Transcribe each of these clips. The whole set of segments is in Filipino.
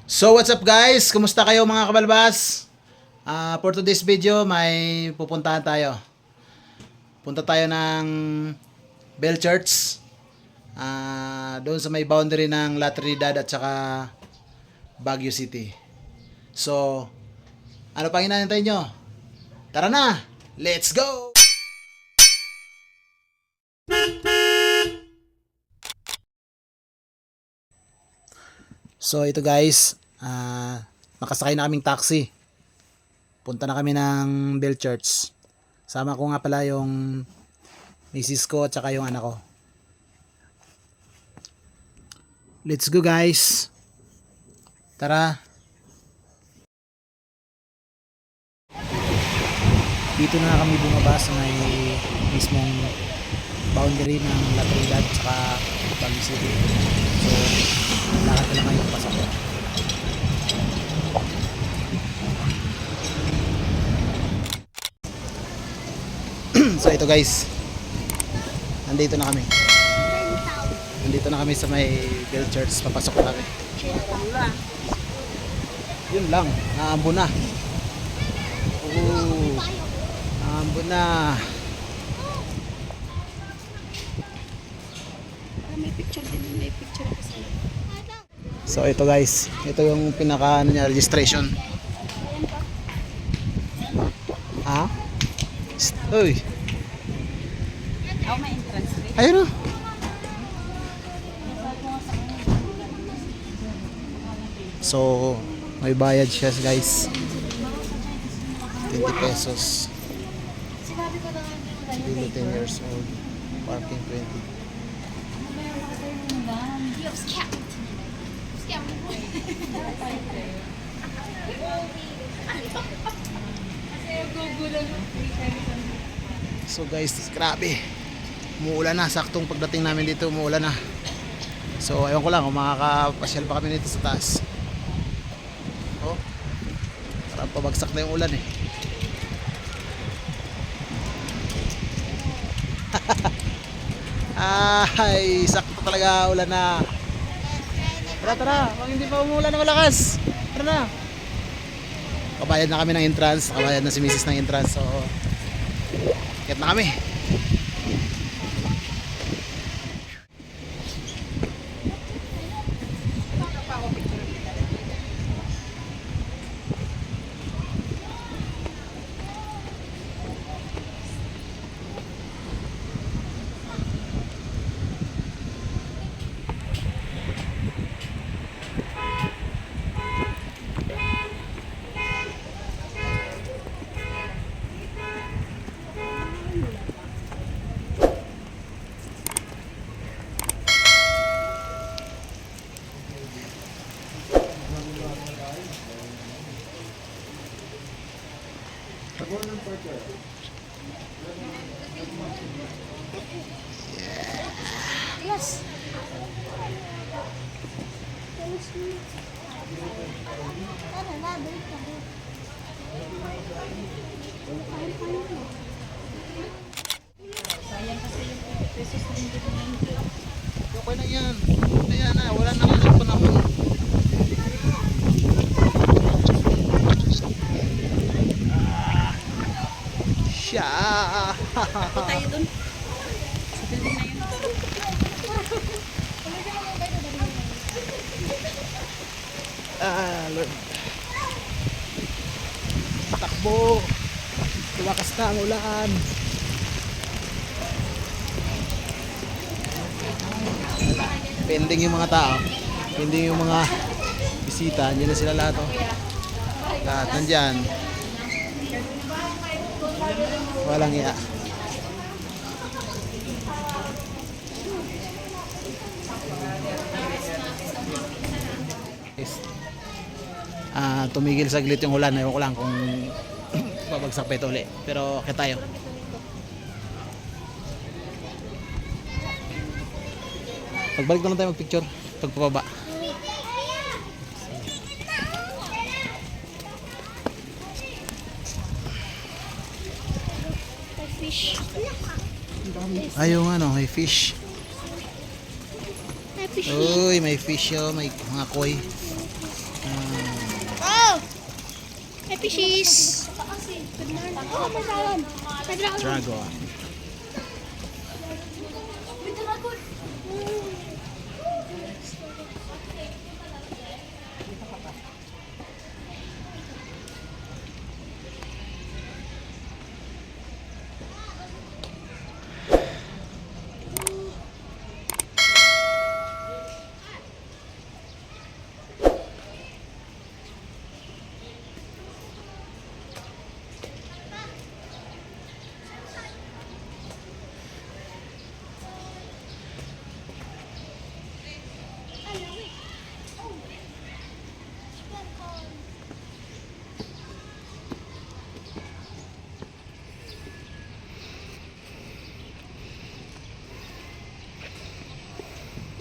So what's up guys? Kumusta kayo mga kabalbas? For today's video may pupuntahan tayo. Punta tayo ng Bell Church. Doon sa may boundary ng La Trinidad at saka Baguio City. So ano pang hinahintay nyo? Tara na! Let's go! So ito guys, nakasakay na kaming taxi. Punta na kami ng Bell Church. Sama ko nga pala yung misis ko at saka yung anak ko. Let's go guys. Tara. Dito na kami bumaba sa may mismong boundary ng La Trinidad at saka Baguio City. So, lakad na lang kayo pasok. So ito guys, nandito na kami. Nandito na kami sa may Bell Church. Papasok na kami. Yun lang, naambo na. Naambo na. May picture din, may picture kasi. So ito guys, ito yung pinaka niya, registration. Ha? Uy. Oh, may entrance fee. Ayun o. So, may bayad siya guys. 20 pesos. Below 10 years old. Parking 20. So guys, grabe. Umuulan na. Saktong pagdating namin dito, umuulan na. So, ewan ko lang kung makakapasyal pa kami dito sa taas. Oh, parang pabagsak na yung ulan eh. Ay, sakto talaga, ulan na. Tara, pag hindi pa umuulan na malakas. Tara na. Kabayad na kami ng entrance. Kabayad na si Mrs. ng entrance. So, kaya na kami. Yes. Sayang kasi yung 20 pesos na hindi ko nandiyo. Okay na yan. Ayan na, wala na akong panahon. Siya. Ako tayo dun. Sa building na yun. Lord. Takbo. Tumakas na ang ulan. Pending yung mga tao. Pending yung mga bisita. Andiyan na sila lahat. Oh. Lahat nandyan. Walang iya. Tumigil saglit yung ulan. Ewan ko lang kung babagsak pa ito ulit. Pero kaya tayo. Pagbalik na lang tayo magpicture. Pagpapaba. Fish. Ayun ano, may fish. May fish. Uy, may fish oh, may mga koi. Oh! May fishes! Oh, may dragon! May dragon! Dragon. May dragon!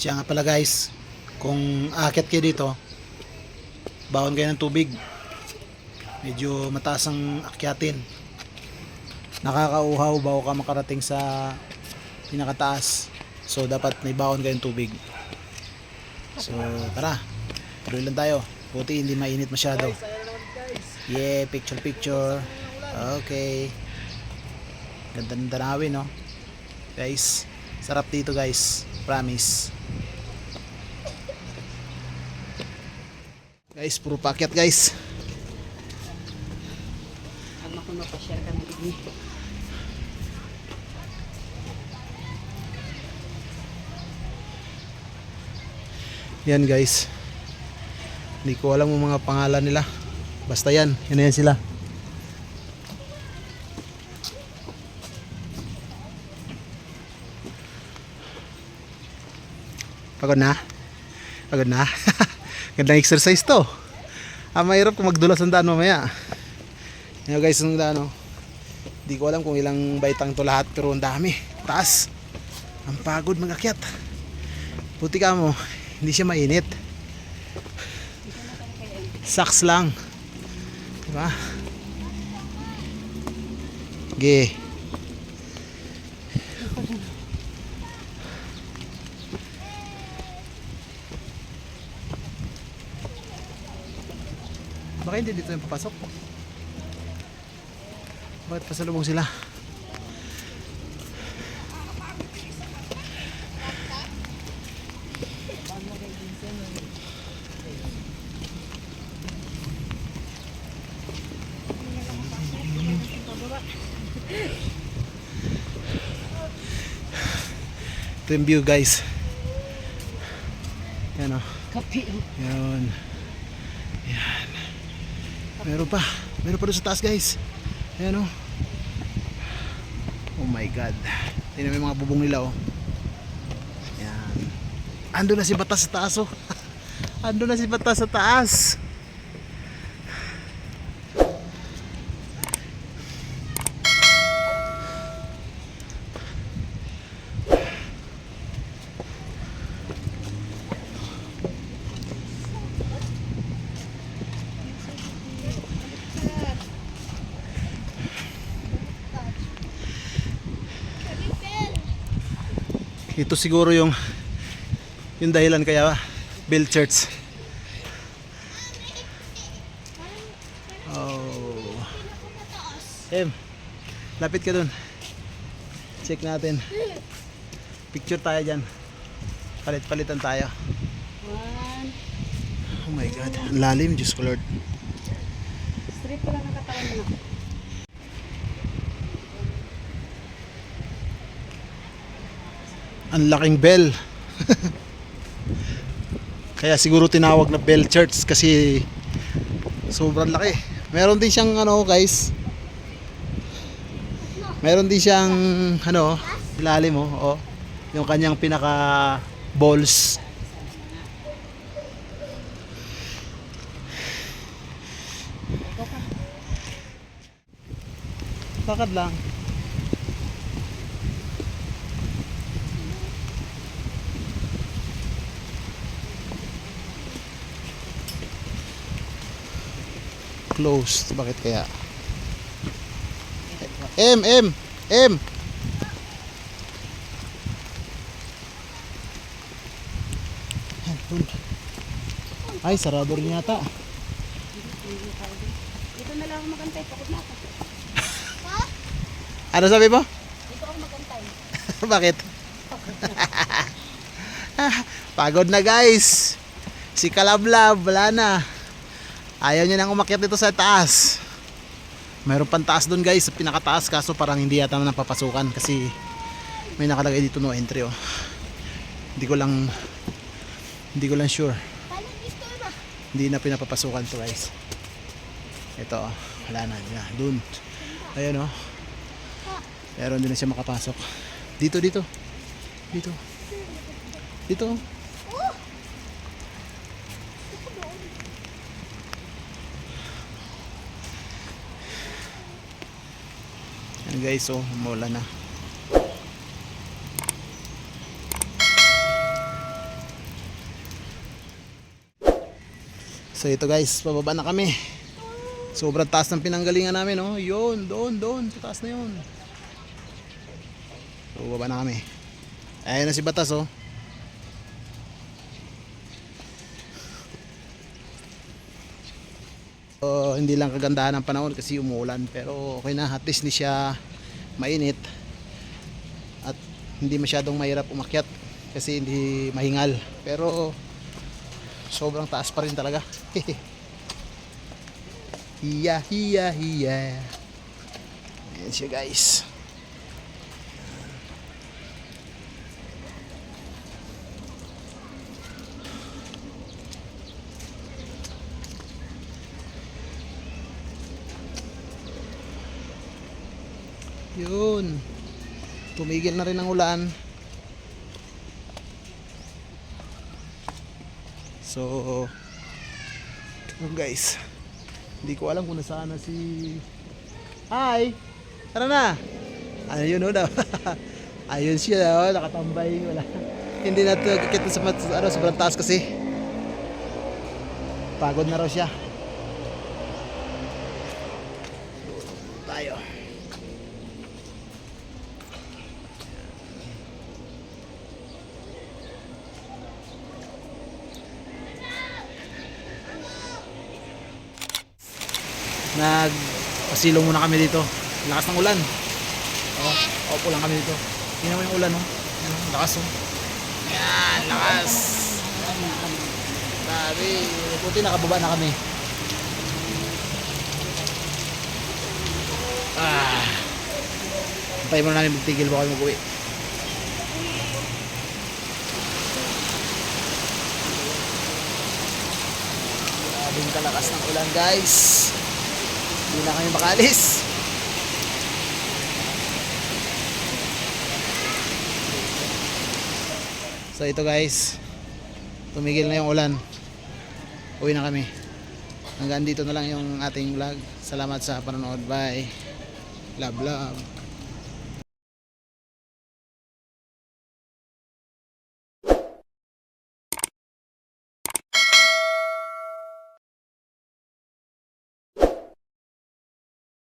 Siya nga pala guys, kung aakyat kayo dito, bawon kayo ng tubig. Medyo mataas ang akyatin. Nakakauhaw bago ka makarating sa pinakataas. So dapat may bawon kayong tubig. So tara, tuloy lang tayo. Buti hindi mainit masyado. Yeah, picture picture. Okay. Ganda ng tanawin, no? Guys, sarap dito guys. Promise. Guys, puro pakyat guys. Ang makuno pa share kami din. Yan guys. Hindi ko alam ang mga pangalan nila. Basta yan, yan na yan sila. Pagod na? Pagod na? Gandang exercise to. Mahirap kung magdulas ang daan mamaya. Yan guys, ang daan, oh. Hindi ko alam kung ilang baitang to lahat, pero ang dami. Taas. Ang pagod mag-akyat. Buti ka mo, hindi siya mainit. Saks lang. Diba? Okay. Baka hindi dito yung papasok. Bakit pasalubong sila? Ito yung view guys. Yan o. Kapi. Yan. Yan. Meron pa. Meron pa doon sa taas guys. Ayan o. Oh my god. Tingnan mo yung mga bubong nila oh. Yan. Ando na si Batas sa taas oh. Ando na si Batas sa taas. Ito siguro yung dahilan kaya Bell Church. Oh. Lapit ka dun. Check natin. Picture tayo dyan. Palit-palitan tayo. One. Oh my god. Ang lalim, Diyos ko Lord. Straight pa lang nakatawan mo na. Ang laking bell. Kaya siguro tinawag na Bell Church kasi sobrang laki. Meron din siyang ano guys. Meron din siyang ano, ilalim mo, oh. Yung kanyang pinaka balls. Lakad lang. Closed. Bakit kaya? M. Yan, dun. Ay, sarado rin yata. Dito na lang ako magantay. Pagod na ako. Ano sabi mo? Dito ako magantay. Bakit? Pagod na guys. Si Kalablab, wala na. Ayaw niya nang umakyat dito sa taas. Mayroon pang taas doon guys, sa pinakataas, kaso parang hindi yata napapasukan kasi may nakalagay dito no entry oh. Hindi ko lang sure. Hindi na pinapapasukan to guys. Ito oh, wala na, hindi na. Doon. Ayun oh. Pero hindi na siya makapasok. Dito. Dito. Yan guys, oh, umulan na. So ito guys, pababa na kami. Sobrang taas ng pinanggalingan namin, oh. Yun, doon, sa taas na yun. So baba na kami. Ayun na si Batas, oh. Hindi lang kagandahan ng panahon kasi umuulan, pero okay na, at least hindi siya mainit at hindi masyadong mahirap umakyat kasi hindi mahingal, pero sobrang taas pa rin talaga. Hiya. Ayan siya guys. Yun, tumigil na rin ang ulan. So yun guys, hindi ko alam kung nasaan na si Hi, tara na. Ayun o daw. Ayun siya, oh, nakatambay. Wala, hindi na ito kikita sa sobrang taas kasi pagod na raw siya. Tayo. Nagpasilong muna kami dito. Lakas ng ulan. Opo lang kami dito. Tingnan mo yung ulan, oh. Ayan, lakas, oh. Ayan, lakas. Grabe. Buti nakababa na kami. Antayin muna namin magtigil ba kami mag-uwi. Grabing kalakas ng ulan guys. Hindi na kami makalis. So ito guys, tumigil na yung ulan. Uwi na kami. Hanggang dito na lang yung ating vlog. Salamat sa panonood. Bye. Love.